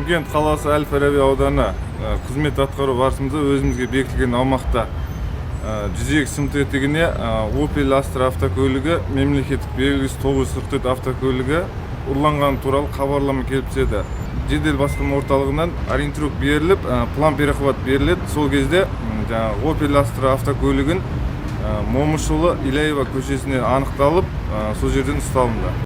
Шымкент қаласы Әл-Фараби ауданы қызмет атқару барысында өзімізге бекітілген аумақта 102 сым тетігіне Opel Astra автокөлігі, мемлекеттік белгісі 944 автокөлігі ұрланғаны туралы хабарлама келіп түседі. Жедел басқарма орталығынан ориентировка беріліп, план перехват беріледі. Сол кезде Opel Astra автокөлігін Момышұлы Иляева көшесіне анықталып, сол жерден ұсталынды.